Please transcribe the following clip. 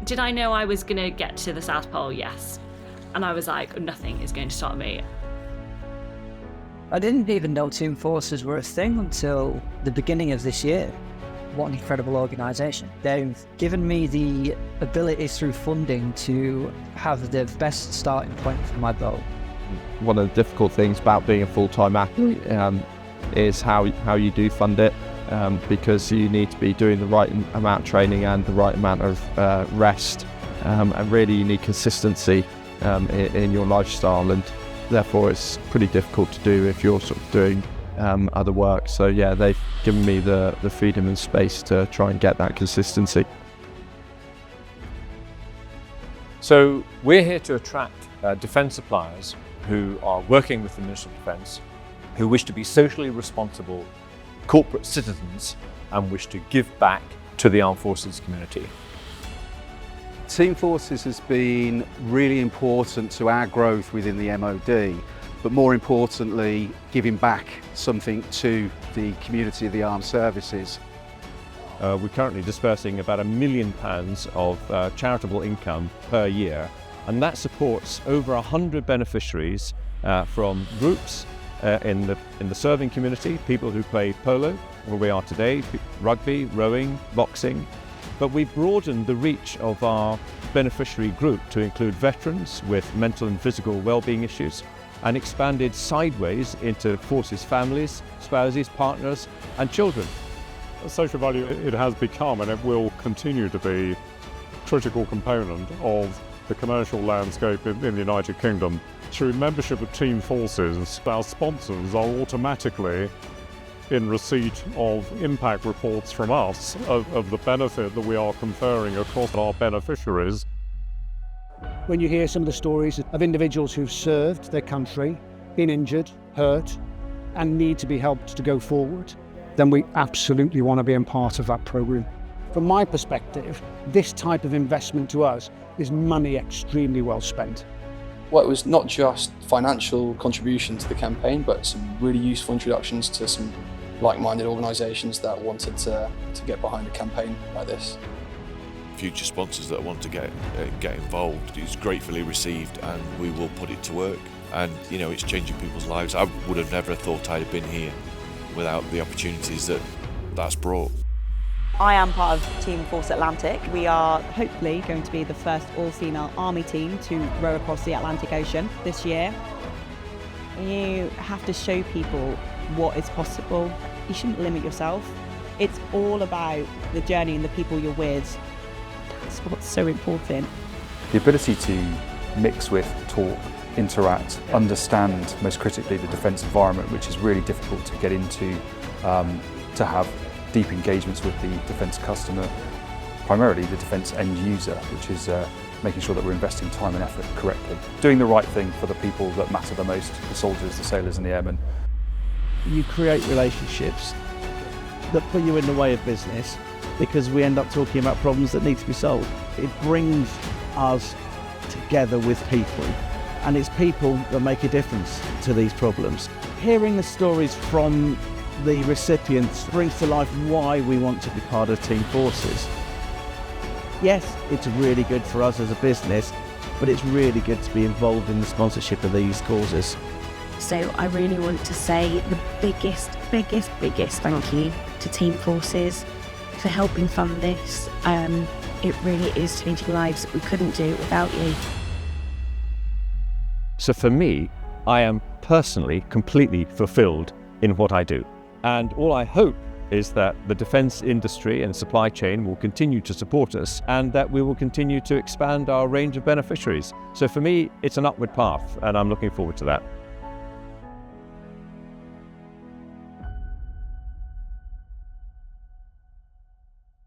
Did I know I was going to get to the South Pole? Yes. And I was like, nothing is going to stop me. I didn't even know Team Forces were a thing until the beginning of this year. What an incredible organisation. They've given me the ability through funding to have the best starting point for my boat. One of the difficult things about being a full-time athlete is how you do fund it, because you need to be doing the right amount of training and the right amount of rest, and really you need consistency in your lifestyle, and therefore it's pretty difficult to do if you're sort of doing other work. So yeah, they've given me the freedom and space to try and get that consistency. So we're here to attract defence suppliers who are working with the Ministry of Defence, who wish to be socially responsible corporate citizens and wish to give back to the armed forces community. Team Forces has been really important to our growth within the MOD, but more importantly, giving back something to the community of the armed services. We're currently dispersing about £1 million of charitable income per year, and that supports over 100 beneficiaries from groups in the serving community, people who play polo, where we are today, rugby, rowing, boxing. But we've broadened the reach of our beneficiary group to include veterans with mental and physical wellbeing issues, and expanded sideways into forces families, spouses, partners and children. Social value, it has become and it will continue to be a critical component of the commercial landscape in the United Kingdom. Through membership of Team Forces, our sponsors are automatically in receipt of impact reports from us of the benefit that we are conferring across our beneficiaries. When you hear some of the stories of individuals who've served their country, been injured, hurt, and need to be helped to go forward, then we absolutely want to be a part of that programme. From my perspective, this type of investment to us is money extremely well spent. Well, it was not just financial contribution to the campaign, but some really useful introductions to some like-minded organisations that wanted to get behind a campaign like this. Future sponsors that want to get involved is gratefully received, and we will put it to work. And you know, it's changing people's lives. I would have never thought I'd have been here without the opportunities that's brought. I am part of Team Force Atlantic. We are hopefully going to be the first all-female army team to row across the Atlantic Ocean this year. You have to show people what is possible. You shouldn't limit yourself. It's all about the journey and the people you're with. That's what's so important. The ability to mix with, talk, interact, understand, most critically, the defence environment, which is really difficult to get into, to have deep engagements with the defence customer, primarily the defence end user, which is making sure that we're investing time and effort correctly. Doing the right thing for the people that matter the most, the soldiers, the sailors and the airmen. You create relationships that put you in the way of business because we end up talking about problems that need to be solved. It brings us together with people, and it's people that make a difference to these problems. Hearing the stories from the recipients brings to life why we want to be part of Team Forces. Yes, it's really good for us as a business, but it's really good to be involved in the sponsorship of these causes. So I really want to say the biggest thank you to Team Forces for helping fund this. It really is changing lives. We couldn't do it without you. So for me, I am personally completely fulfilled in what I do. And all I hope is that the defence industry and supply chain will continue to support us, and that we will continue to expand our range of beneficiaries. So for me, it's an upward path, and I'm looking forward to that.